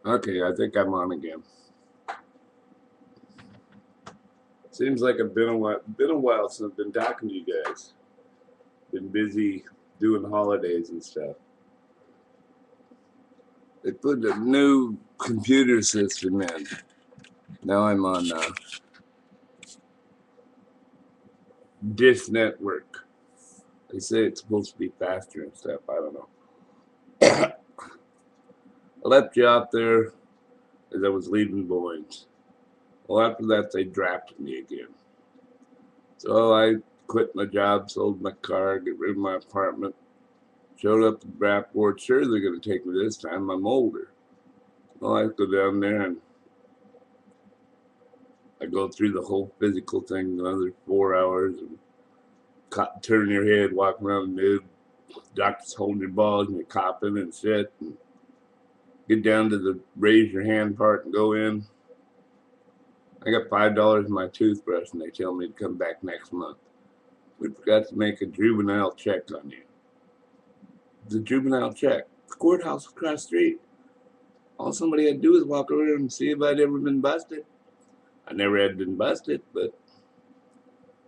Okay, I think I'm on again. Seems like it's been a while since I've been talking to you guys. Been busy doing holidays and stuff. They put a new computer system in. Now I'm on Dish Network. They say it's supposed to be faster and stuff. I don't know. I left you out there as I was leaving Boynes. Well, after that, they drafted me again. So I quit my job, sold my car, get rid of my apartment, showed up at the draft board. Sure, they're going to take me this time. I'm older. Well, I go down there and I go through the whole physical thing, another 4 hours, and turn your head, walk around nude. Doctors holding your balls and you're coughing and shit. And get down to the raise your hand part and go in. I got $5 in my toothbrush and they tell me to come back next month. We forgot to make a juvenile check on you. The juvenile check. The courthouse across the street. All somebody had to do is walk over and see if I'd ever been busted. I never had been busted, but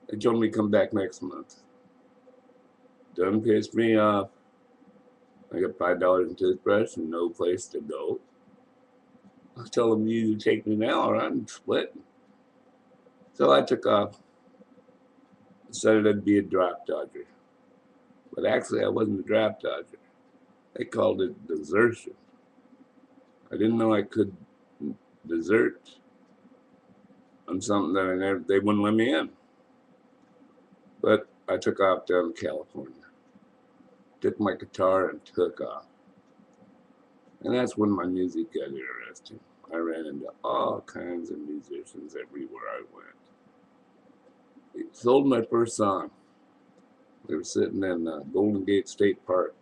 they told me to come back next month. Done pissed me off. I got $5 in toothbrush and no place to go. I tell them you either take me now or I'm splitting. So I took off. Decided I'd be a draft dodger. But actually I wasn't a draft dodger. They called it desertion. I didn't know I could desert on something that they wouldn't let me in. But I took off down to California. Took my guitar and took off. And that's when my music got interesting. I ran into all kinds of musicians everywhere I went. It sold my first song. We were sitting in Golden Gate State Park.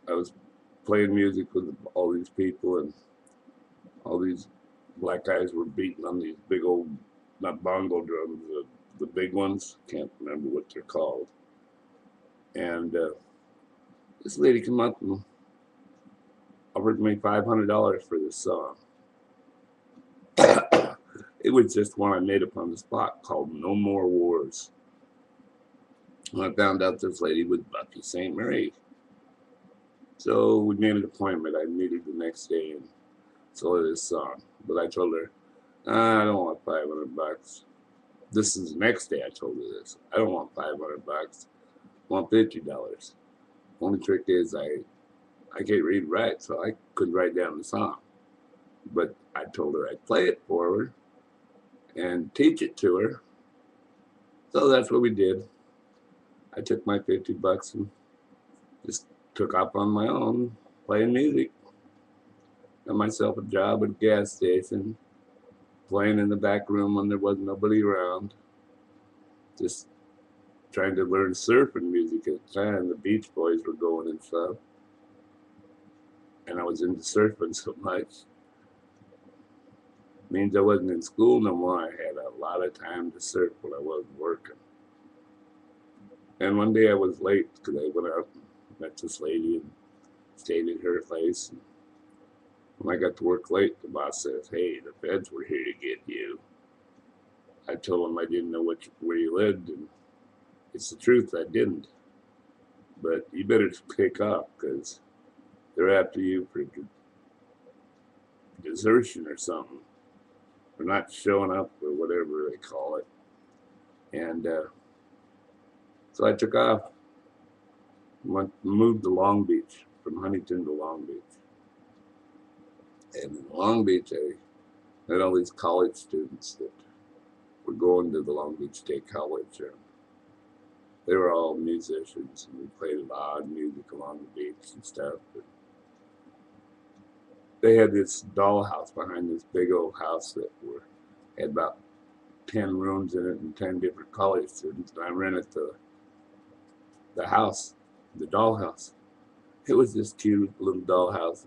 I was playing music with all these people, and all these black guys were beating on these big old, not bongo drums, the big ones. Can't remember what they're called. And this lady came up and offered me $500 for this song. It was just one I made up on the spot called No More Wars. And I found out this lady was Bucky St. Marie. So we made an appointment. I met her the next day and sold her this song. But I told her, I don't want $500. This is the next day I told her this. I don't want $500. I want $50. Only trick is I can't read and write, so I couldn't write down the song. But I told her I'd play it for her and teach it to her. So that's what we did. I took my $50 and just took off on my own, playing music. Got myself a job at a gas station, playing in the back room when there wasn't nobody around. Just trying to learn surfing music at the time. The Beach Boys were going and stuff. And I was into surfing so much. It means I wasn't in school no more. I had a lot of time to surf when I wasn't working. And one day I was late because I went out and met this lady and stayed at her place. And when I got to work late, the boss says, "Hey, the feds were here to get you." I told him I didn't know where you lived, and it's the truth, I didn't. But you better pick up because they're after you for desertion or something, for not showing up or whatever they call it. And so I took off, moved to Long Beach, from Huntington to Long Beach. And in Long Beach, I met all these college students that were going to the Long Beach State College. And they were all musicians, and we played loud music along the beach and stuff. But they had this dollhouse behind this big old house that had about 10 rooms in it and 10 different college students. And I rented the house, the dollhouse. It was this cute little dollhouse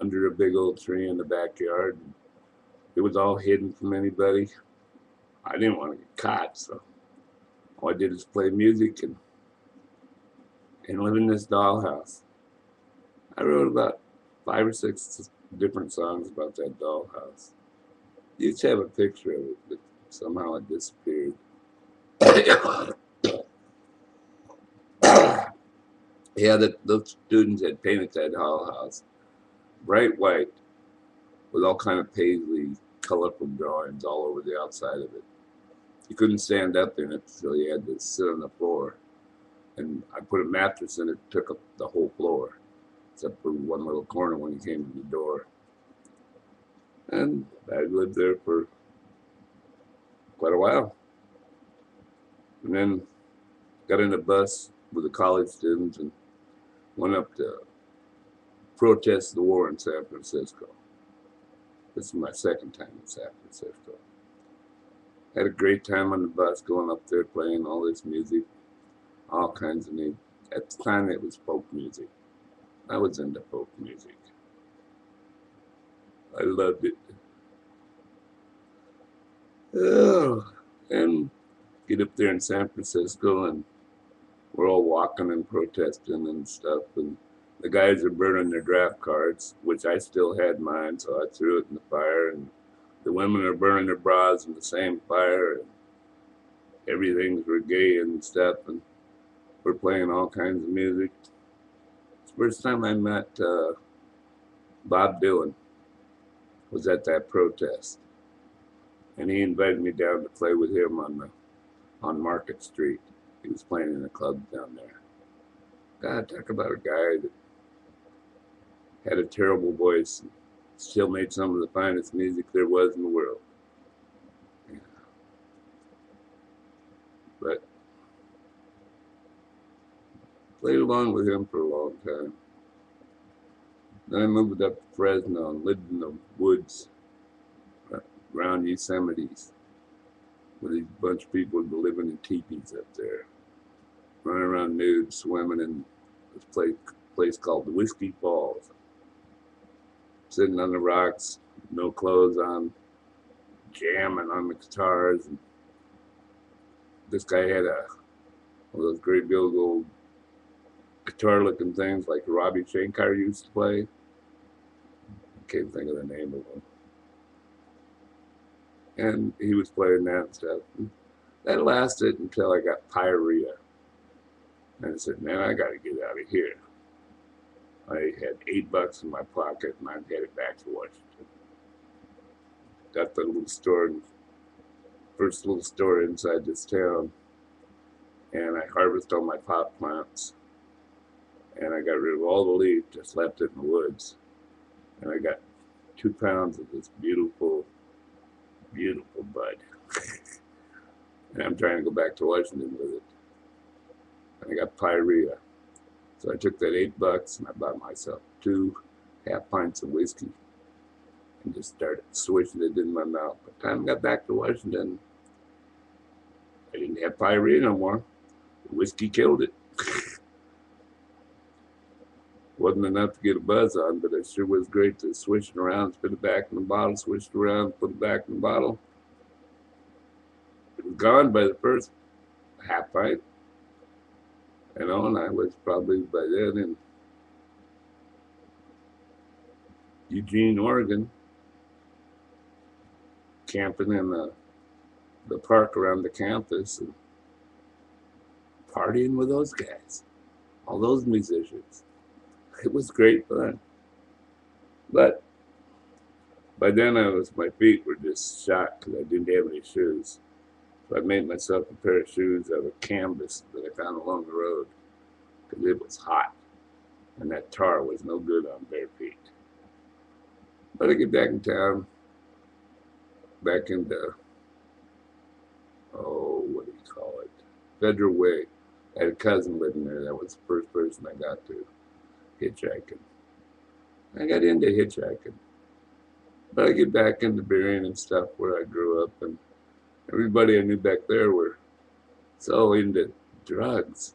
under a big old tree in the backyard. It was all hidden from anybody. I didn't want to get caught, so all I did was play music and live in this dollhouse. I wrote about 5 or 6 different songs about that dollhouse. You used to have a picture of it, but somehow it disappeared. Yeah, those students had painted that dollhouse bright white with all kind of paisley, colorful drawings all over the outside of it. You couldn't stand up in it, so you had to sit on the floor. And I put a mattress in it, took up the whole floor, except for one little corner when you came to the door. And I lived there for quite a while. And then got in a bus with the college students and went up to protest the war in San Francisco. This is my second time in San Francisco. Had a great time on the bus going up there playing all this music, all kinds of music. At the time, it was folk music. I was into folk music. I loved it. Oh, and get up there in San Francisco, and we're all walking and protesting and stuff. And the guys are burning their draft cards, which I still had mine, so I threw it in the fire. And the women are burning their bras in the same fire. And everything's reggae and stuff. And we're playing all kinds of music. It's the first time I met Bob Dylan was at that protest, and he invited me down to play with him on Market Street. He was playing in a club down there. God, talk about a guy that had a terrible voice and still made some of the finest music there was in the world. Yeah. But played along with him for a long time. Then I moved up to Fresno and lived in the woods around Yosemite's with a bunch of people who were living in teepees up there, running around nude, swimming in this place called the Whiskey Falls, sitting on the rocks, no clothes on, jamming on the guitars. And this guy had one of those great big old guitar-looking things like Robbie Shankar used to play. I can't think of the name of them. And he was playing that and stuff. And that lasted until I got pyorrhea. And I said, man, I got to get out of here. I had $8 in my pocket, and I'm headed back to Washington. Got the little store, first little store inside this town, and I harvested all my pot plants. And I got rid of all the leaves, just left it in the woods. And I got 2 pounds of this beautiful, beautiful bud. And I'm trying to go back to Washington with it. And I got pyorrhea. So I took that $8 and I bought myself 2 half pints of whiskey and just started swishing it in my mouth. By the time I got back to Washington, I didn't have pyorrhea no more. The whiskey killed it. Wasn't enough to get a buzz on, but it sure was great to swish it around, put it back in the bottle, swish it around, put it back in the bottle. It was gone by the first half pint. And I was probably by then in Eugene, Oregon, camping in the park around the campus and partying with those guys, all those musicians. It was great fun. But by then my feet were just shot because I didn't have any shoes. So I made myself a pair of shoes out of canvas that I found along the road because it was hot and that tar was no good on bare feet. But I get back in town, back into, what do you call it? Federal Way. I had a cousin living there. That was the first person I got to hitchhiking. I got into hitchhiking. But I get back into Berrien and stuff where I grew up, and everybody I knew back there were so into drugs.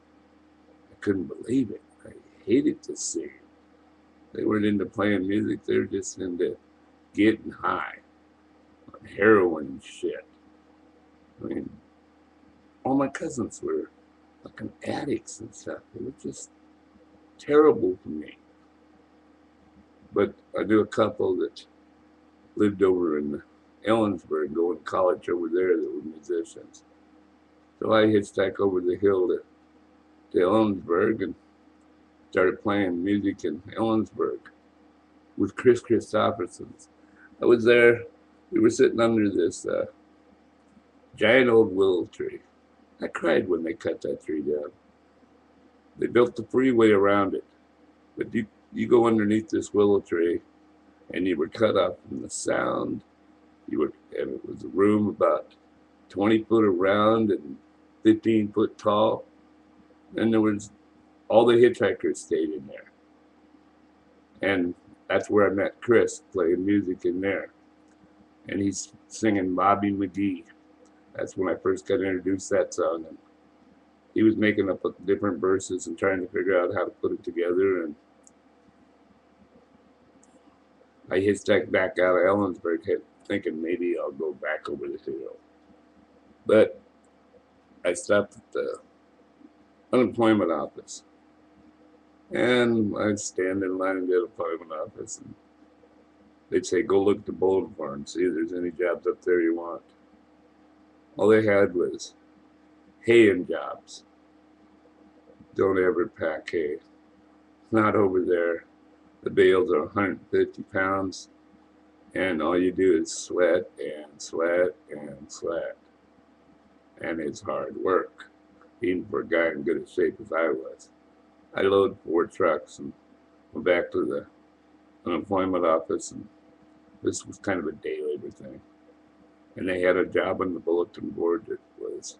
I couldn't believe it. I hated to see it. They weren't into playing music. They were just into getting high on heroin and shit. I mean, all my cousins were fucking addicts and stuff. It was just terrible for me. But I knew a couple that lived over in Ellensburg, going to college over there, that were musicians. So I hitchhiked over the hill to Ellensburg and started playing music in Ellensburg with Chris Christopherson's. I was there. We were sitting under this giant old willow tree. I cried when they cut that tree down. They built the freeway around it, but you go underneath this willow tree, and you were cut off from the sound. And it was a room about 20 foot around and 15 foot tall, and there was all the hitchhikers stayed in there, and that's where I met Chris playing music in there, and he's singing Bobby McGee. That's when I first got introduced to that song, and he was making up different verses and trying to figure out how to put it together, and I hitchhiked back out of Ellensburg thinking maybe I'll go back over the hill. But I stopped at the unemployment office, and I'd stand in line at the unemployment office, and they'd say, go look at the bulletin board and see if there's any jobs up there you want. All they had was hay and jobs. Don't ever pack hay. Not over there. The bales are 150 pounds, and all you do is sweat and sweat and sweat. And it's hard work, even for a guy in good shape as I was. I loaded 4 trucks and went back to the unemployment office, and this was kind of a day labor thing. And they had a job on the bulletin board that was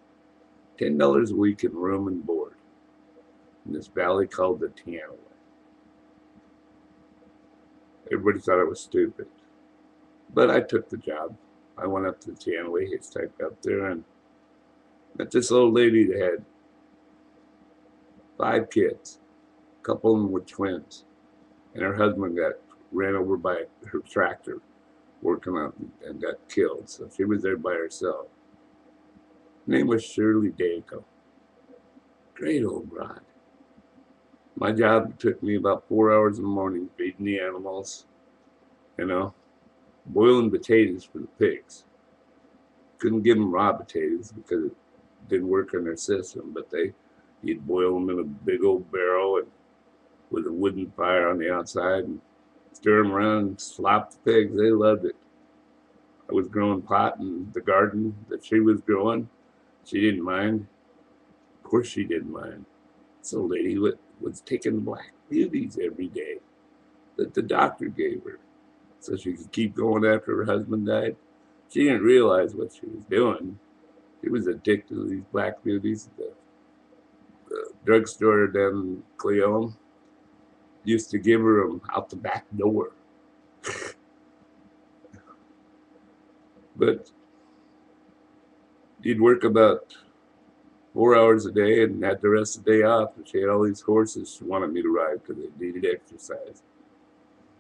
$10 a week in room and board in this valley called the Tianaway. Everybody thought I was stupid, but I took the job. I went up to the Tianaway, hitchhiked up there, and met this old lady that had 5 kids. A couple of them were twins, and her husband got ran over by her tractor working out and got killed, so she was there by herself. Her name was Shirley Danko. Great old broad. My job took me about 4 hours in the morning feeding the animals, boiling potatoes for the pigs. Couldn't give them raw potatoes because it didn't work in their system, but you'd boil them in a big old barrel and with a wooden fire on the outside and stir them around and slop the pigs. They loved it. I was growing pot in the garden that she was growing. She didn't mind. Of course she didn't mind. This old lady was taking black beauties every day that the doctor gave her so she could keep going after her husband died. She didn't realize what she was doing. She was addicted to these black beauties. The drugstore down in Cleon used to give her them out the back door. But you'd work about 4 hours a day and had the rest of the day off. And she had all these horses she wanted me to ride because they needed exercise.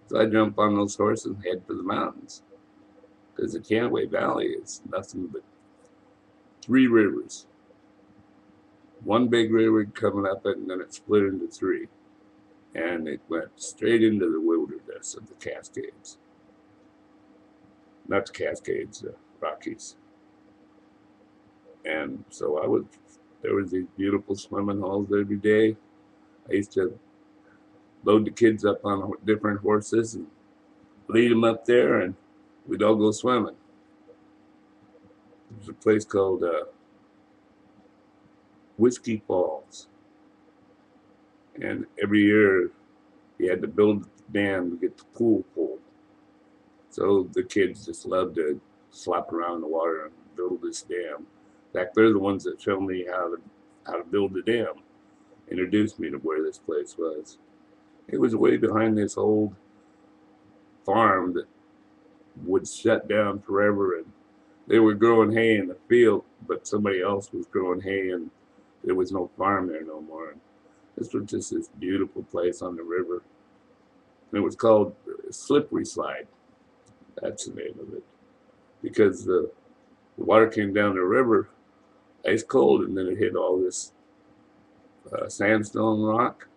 So I jumped on those horses and head for the mountains, because the Tianaway Valley is nothing but 3 rivers. One big river coming up, and then it split into 3. And it went straight into the wilderness of the Cascades. Not the Cascades, the Rockies. And so there was these beautiful swimming holes every day. I used to load the kids up on different horses and lead them up there, and we'd all go swimming. There's a place called Whiskey Falls. And every year you had to build a dam to get the pool full. So the kids just loved to slop around in the water and build this dam. In fact, they're the ones that showed me how to build the dam, introduced me to where this place was. It was way behind this old farm that would shut down forever, and they were growing hay in the field, but somebody else was growing hay, and there was no farm there no more. And this was just this beautiful place on the river. And it was called Slippery Slide. That's the name of it. Because the water came down the river ice cold, and then it hit all this sandstone rock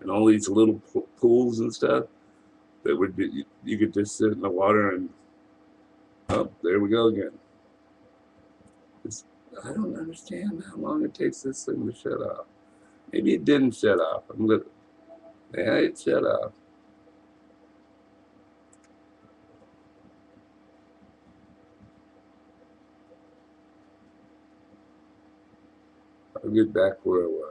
and all these little pools and stuff. that would be, you could just sit in the water and, oh, there we go again. It's, I don't understand how long it takes this thing to shut off. Maybe it didn't shut off. Yeah, it shut off. I'll get back where I was.